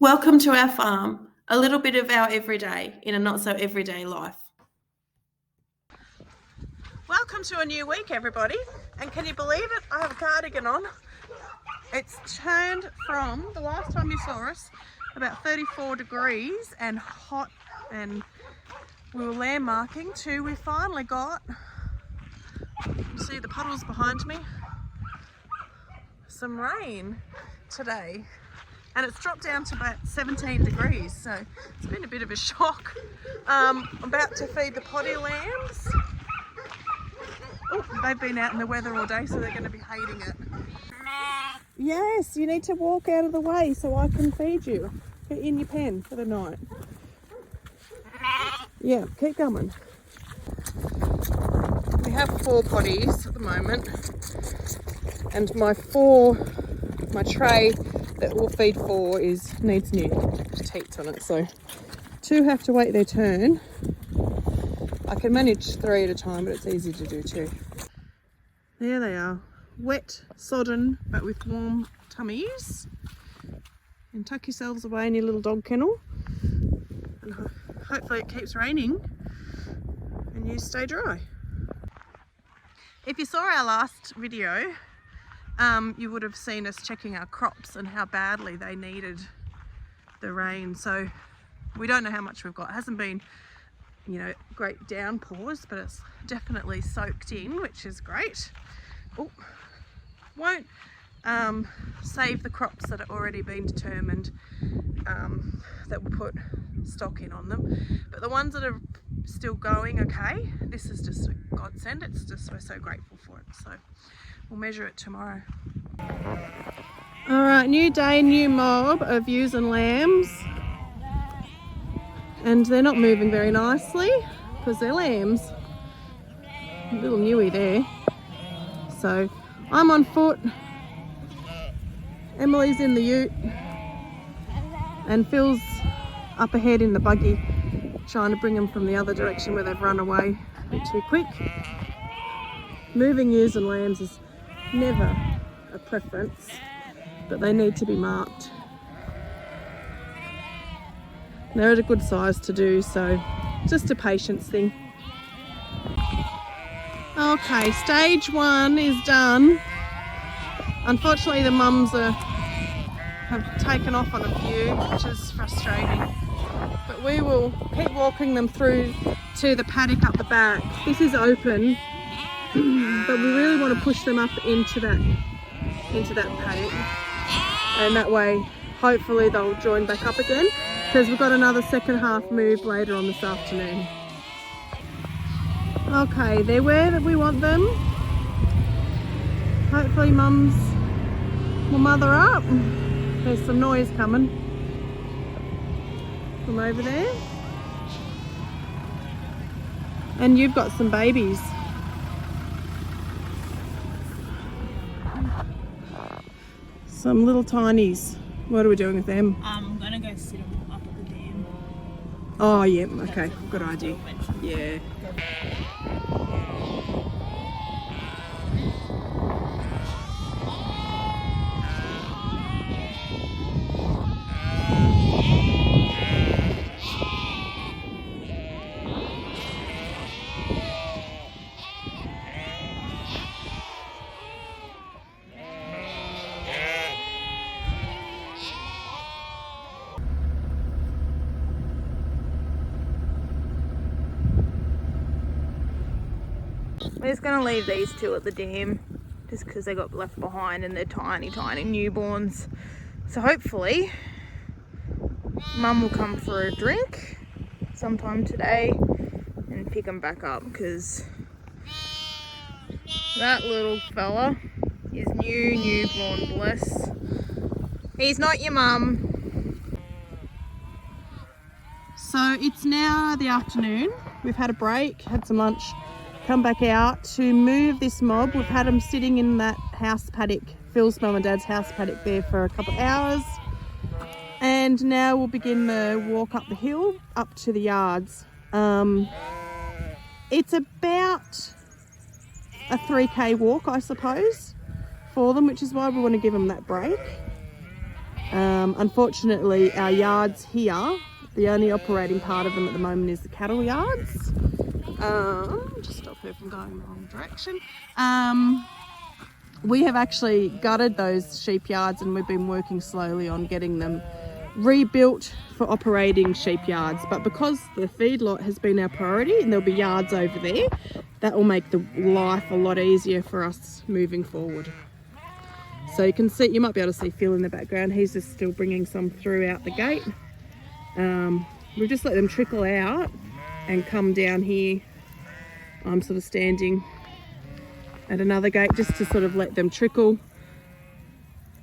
Welcome to our farm, a little bit of our everyday in a not so everyday life. Welcome to a new week, everybody. And can you believe it? I have a cardigan on. It's turned from the last time you saw us about 34 degrees and hot, and we were landmarking to we finally got, you see the puddles behind me, some rain today. And it's dropped down to about 17 degrees, so it's been a bit of a shock. I'm about to feed the potty lambs. Oh, they've been out in the weather all day, so they're going to be hating it. Yes, you need to walk out of the way so I can feed you. Get in your pen for the night. Yeah, keep going. We have 4 potties at the moment, and my tray that will feed 4 needs new teats on it, so 2 have to wait their turn. I can manage 3 at a time, but it's easy to do 2. There they are, wet, sodden, but with warm tummies. And tuck yourselves away in your little dog kennel, and hopefully it keeps raining and you stay dry. If you saw our last video, you would have seen us checking our crops and how badly they needed the rain. So we don't know how much we've got. It hasn't been, great downpours, but it's definitely soaked in, which is great. Oh, won't save the crops that have already been determined that we'll put stock in on them. But the ones that are still going okay, this is just a godsend. It's just, we're so grateful for it. So we'll measure it tomorrow. All right, new day, new mob of ewes and lambs. And they're not moving very nicely because they're lambs. A little newie there. So I'm on foot. Emily's in the ute. And Phil's up ahead in the buggy, trying to bring them from the other direction where they've run away a bit too quick. Moving ewes and lambs is never a preference, but they need to be marked. They're at a good size to do, so just a patience thing. Okay, stage 1 is done. Unfortunately, the mums have taken off on a few, which is frustrating. But we will keep walking them through to the paddock up the back. This is open, but we really want to push them up into that paddock, and that way hopefully they'll join back up again, because we've got another second half move later on this afternoon. Okay, they're where that we want them. Hopefully mums will mother up. There's some noise coming from over there. And you've got some babies. Some little tinies. What are we doing with them? I'm gonna go sit them up at the dam. Oh yeah, okay, good idea. Yeah. We're just going to leave these 2 at the dam just because they got left behind and they're tiny newborns. So hopefully Mum will come for a drink sometime today and pick them back up, because that little fella is newborn, bless. He's not your mum. So it's now the afternoon. We've had a break, had some lunch, come back out to move this mob. We've had them sitting in that house paddock, Phil's mum and dad's house paddock there for a couple of hours. And now we'll begin the walk up the hill, up to the yards. It's about a 3k walk, I suppose, for them, which is why we want to give them that break. Unfortunately, our yards here, the only operating part of them at the moment is the cattle yards. Just stop her from going in the wrong direction. We have actually gutted those sheep yards, and we've been working slowly on getting them rebuilt for operating sheep yards. But because the feedlot has been our priority and there'll be yards over there, that will make the life a lot easier for us moving forward. So you can see, you might be able to see Phil in the background. He's just still bringing some through out the gate. We'll just let them trickle out and come down here. I'm sort of standing at another gate just to sort of let them trickle,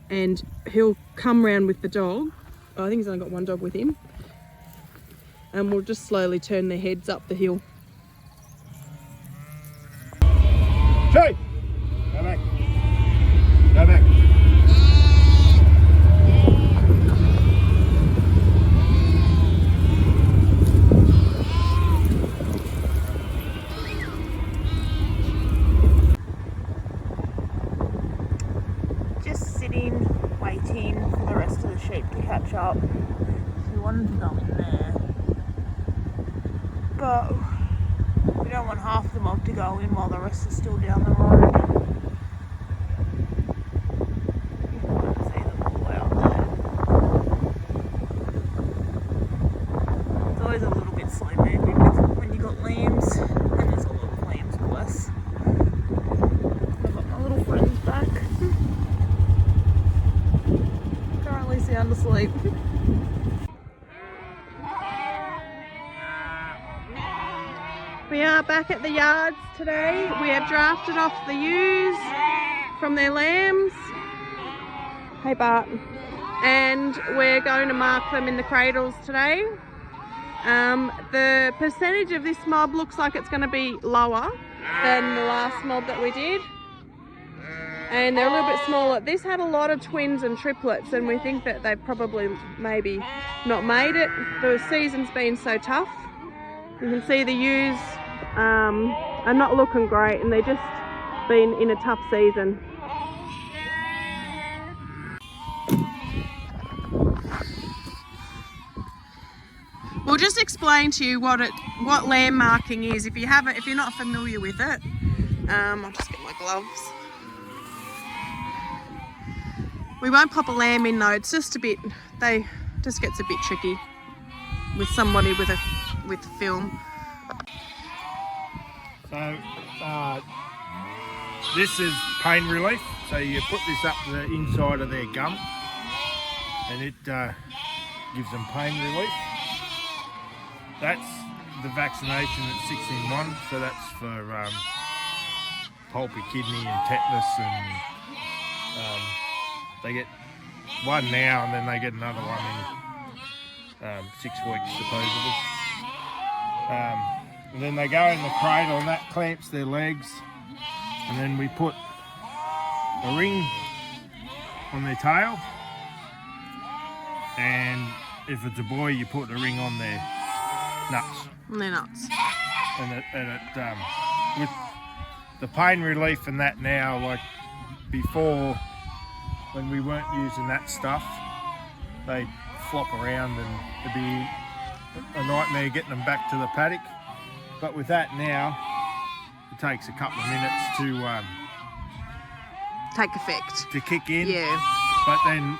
and he'll come round with the dog. Oh, I think he's only got one dog with him, and we'll just slowly turn their heads up the hill. Joey! Go back. Go back. Just sitting, waiting for the rest of the sheep to catch up. So we wanted to go in there, but we don't want half the mob to go in while the rest is still down the road. You can't see them all out there. It's always a little bit slow moving when you got lambs, and there's a lot of lambs, bless. I've got my little friends back. Currently sound asleep. We are back at the yards today. We have drafted off the ewes from their lambs. Hey Bart. And we're going to mark them in the cradles today. The percentage of this mob looks like it's going to be lower than the last mob that we did. And they're a little bit smaller. This had a lot of twins and triplets, and we think that they've probably maybe not made it. The season's been so tough. You can see the ewes are not looking great, and they've just been in a tough season. We'll just explain to you what lamb marking is if you're not familiar with it. I'll just get my gloves. We won't pop a lamb in though. It's just just gets a bit tricky with somebody with film. So this is pain relief. So you put this up the inside of their gum, and it gives them pain relief. That's the vaccination at 6 in 1. So that's for pulpy kidney and tetanus, and they get one now, and then they get another one in 6 weeks supposedly. And then they go in the cradle, and that clamps their legs, and then we put a ring on their tail, and if it's a boy you put a ring on their nuts. They're nuts. And it with the pain relief and that now, like before when we weren't using that stuff, they flop around and it'd be a nightmare getting them back to the paddock. But with that now, it takes a couple of minutes to Take effect. to kick in. Yeah. But then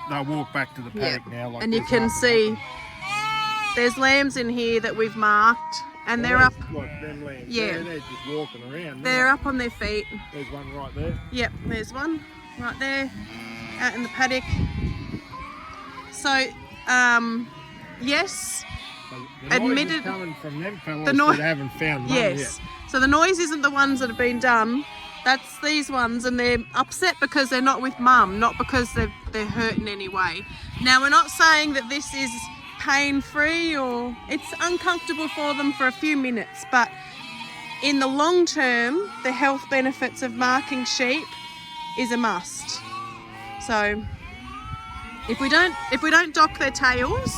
they'll walk back to the paddock now. Like, and you there's can nothing see happening. there's lambs in here that we've marked, and they're up. Like them lambs. Yeah. They're just walking around. They're up on their feet. There's one right there. Yep, there's one right there out in the paddock. So, yes, The noise admitted is coming from them fellas the noise. that haven't found mum Yes. So the noise isn't the ones that have been done. That's these ones, and they're upset because they're not with mum, not because they're hurt in any way. Now, we're not saying that this is pain-free, or it's uncomfortable for them for a few minutes, but in the long term, the health benefits of marking sheep is a must. So if we don't dock their tails,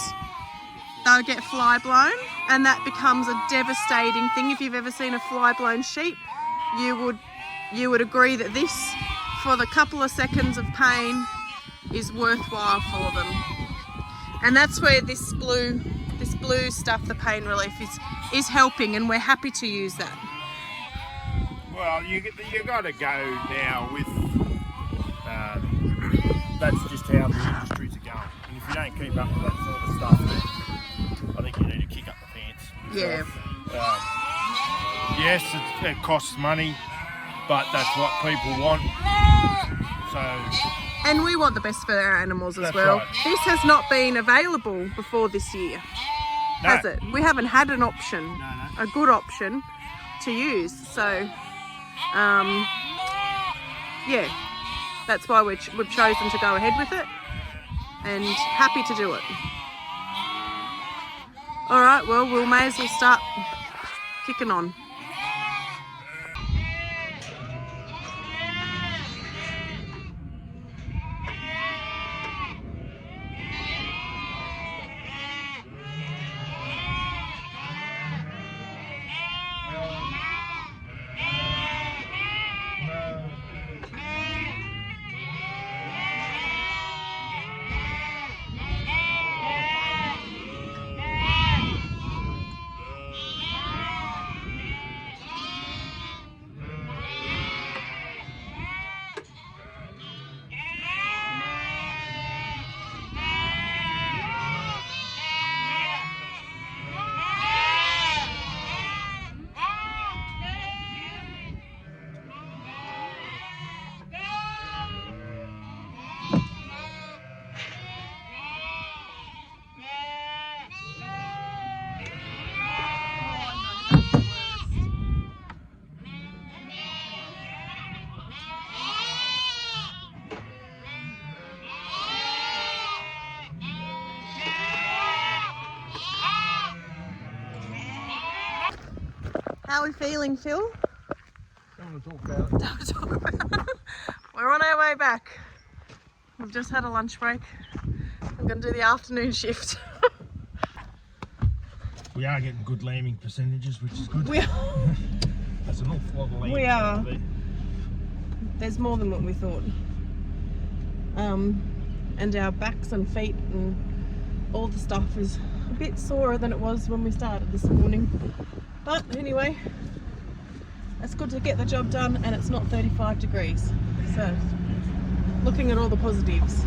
they'll get fly blown, and that becomes a devastating thing. If you've ever seen a fly blown sheep, you would agree that this, for the couple of seconds of pain, is worthwhile for them. And that's where this blue stuff, the pain relief, is helping, and we're happy to use that. Well, you got to go now with. That's just how the industries are going. And if you don't keep up with that sort of stuff, then I think you need to kick up the pants. Yeah. Yes, it costs money, but that's what people want. So. And we want the best for our animals as That's well. right. This has not been available before this year, has it? We haven't had an option, a good option to use. So, yeah, that's why we've chosen to go ahead with it, and happy to do it. All right, well, we may as well start kicking on. How are we feeling, Phil? Don't want to talk about it. Don't talk about it. We're on our way back. We've just had a lunch break. I'm going to do the afternoon shift. We are getting good lambing percentages, which is good. We are. There's an awful lot of lambs. We are. out there. There's more than what we thought. And our backs and feet and all the stuff is a bit sorer than it was when we started this morning. But anyway, it's good to get the job done, and it's not 35 degrees. So, looking at all the positives.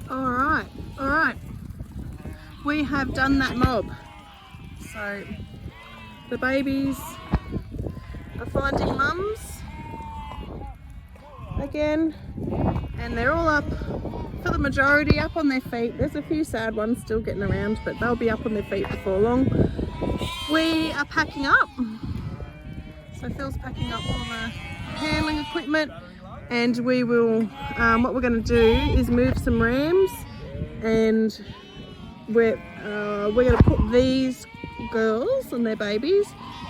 All right. We have done that mob. So, the babies are finding mums again, and they're all up, for the majority, up on their feet. There's a few sad ones still getting around, but they'll be up on their feet before long. We are packing up. So Phil's packing up all the handling equipment, and we will, what we're going to do is move some rams, and we're going to put these girls and their babies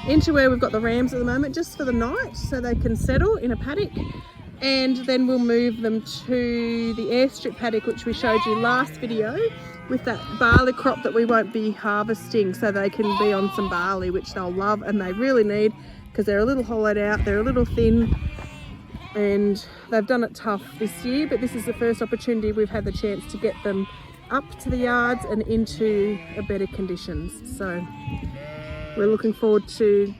into where we've got the rams at the moment, just for the night, so they can settle in a paddock. And then we'll move them to the airstrip paddock, which we showed you last video, with that barley crop that we won't be harvesting, so they can be on some barley, which they'll love and they really need, because they're a little hollowed out, they're a little thin, and they've done it tough this year, but this is the first opportunity we've had the chance to get them up to the yards and into a better conditions. So we're looking forward to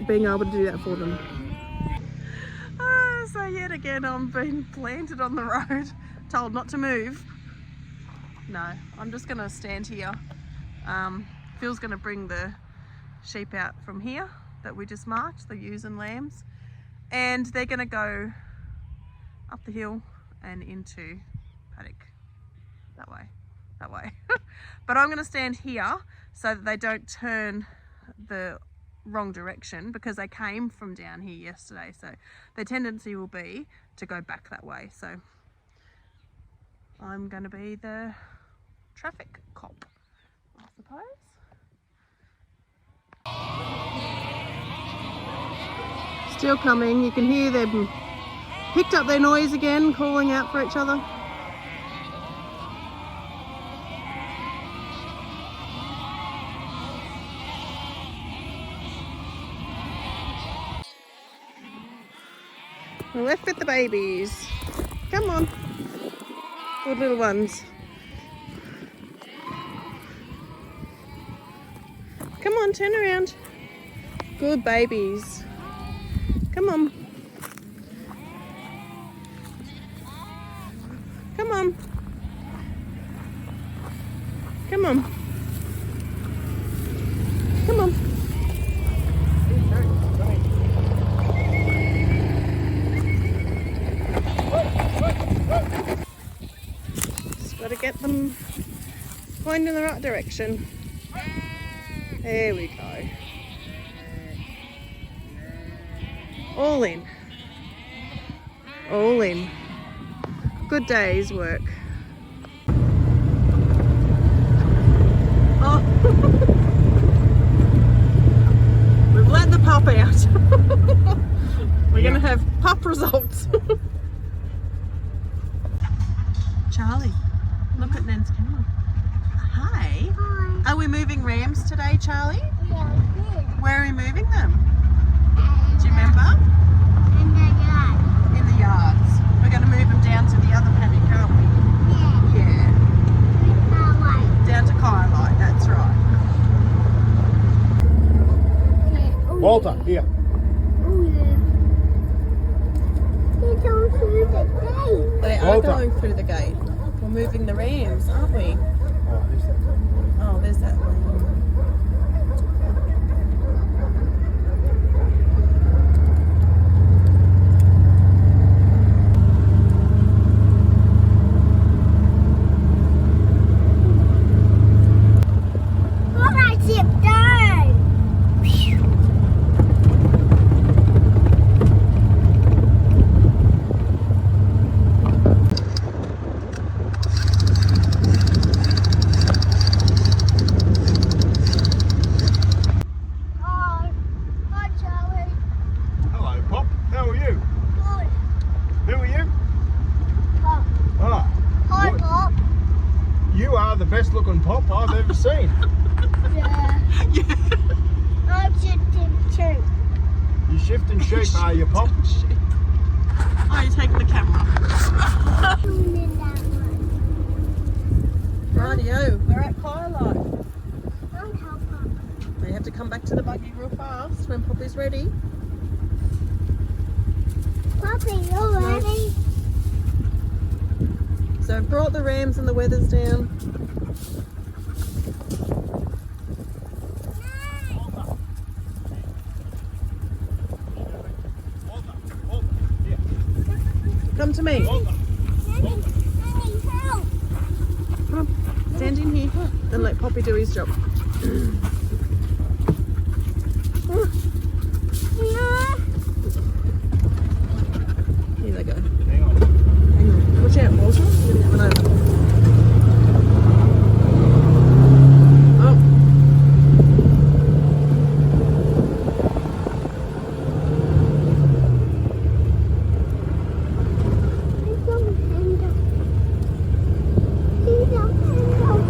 being able to do that for them. So yet again I'm being planted on the road, told not to move. No, I'm just going to stand here. Phil's going to bring the sheep out from here that we just marked, the ewes and lambs, and they're going to go up the hill and into paddock that way. But I'm going to stand here so that they don't turn the wrong direction, because they came from down here yesterday, so their tendency will be to go back that way. So I'm going to be the traffic cop, I suppose. Still coming. You can hear them picked up their noise again, calling out for each other. We're left with the babies. Come on. Good little ones. Come on, turn around. Good babies. Come on. Come on. Come on. Come on. Just got to get them going in the right direction. There we go. All in. All in. Good day's work. Oh. We've let the pup out. We're going to have pup results. Charlie, look at Nan's camera. Hi. Hi. Are we moving rams today, Charlie? Yeah, good. Where are we moving them? Do you remember? In the yard. In the yards. We're going to move them down to the other paddock, aren't we? Yeah. Yeah. White. Down to Kylight, that's right. Yeah. Oh, Walter, here. oh, yeah. They're going through the gate. They are Walter. going through the gate. We're moving the rams, aren't we? Oh, there's that. Oh, there's that one. What I zip down? Hi. Hi, Charlie. Hello, Pop. How are you? Hi. Who are you? Pop. Ah, Hi, What? Pop. you are the best looking Pop I've ever seen. Yeah. I'm shifting too. You shifting sheep, are you, Pop? Oh, you're taking the camera. Zoom in that one. Rightio, we're at Kylight. Don't help her. We have to come back to the buggy real fast when Poppy's ready. Poppy, you ready? So I've brought the rams and the weathers down. Come to me. Daddy, help. Come on, stand in here and let Poppy do his job. No. Here they go. Hang on. Hang on. Watch out, Walter. You're gonna run over. Oh. He's on the handle. He's on the handle.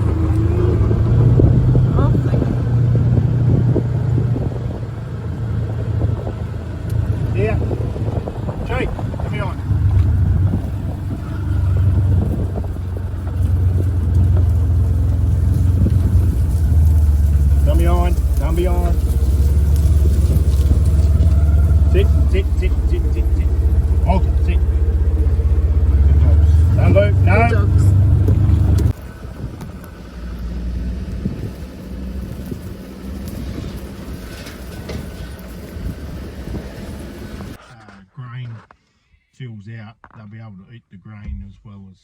Oh, they go. Here. Jake, come here on. Come on, come on. Sit, sit, sit, sit, sit, sit. Walter, sit. Good dogs. Don't move, no. Good dogs. Grain fills out, they'll be able to eat the grain as well as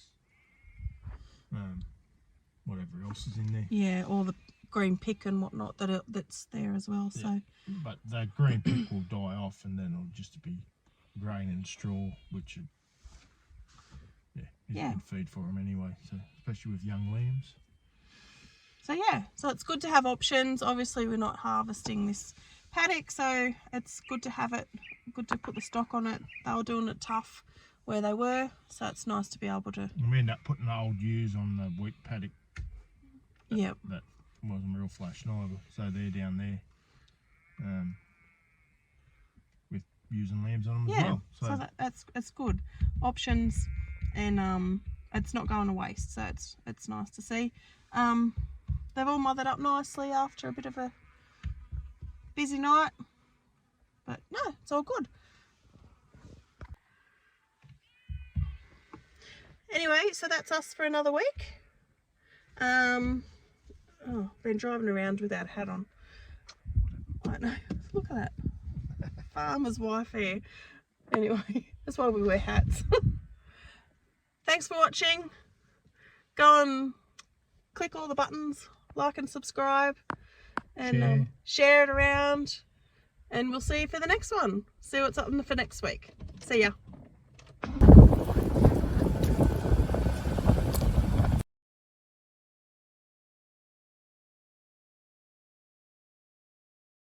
whatever else is in there. Yeah, all the green pick and whatnot that's there as well. So Yeah. But the green pick will die off, and then it'll just be grain and straw, which is Yeah. good feed for them anyway. So especially with young lambs. So yeah, so it's good to have options. Obviously we're not harvesting this paddock, so it's good to have it, good to put the stock on it. They were doing it tough where they were, so it's nice to be able to, And we end up putting the old ewes on the wheat paddock. yeah. That wasn't real flash neither. So they're down there with ewes and lambs on them as Yeah, well. so that's good. Options, and it's not going to waste, so it's nice to see. They've all mothered up nicely after a bit of a busy night, but no, it's all good. Anyway, so that's us for another week. Oh, been driving around without a hat on. I know, look at that. Farmer's wife here. Anyway, that's why we wear hats. Thanks for watching. Go and click all the buttons, like and subscribe, and share it around. And we'll see you for the next one. See what's up for next week. See ya.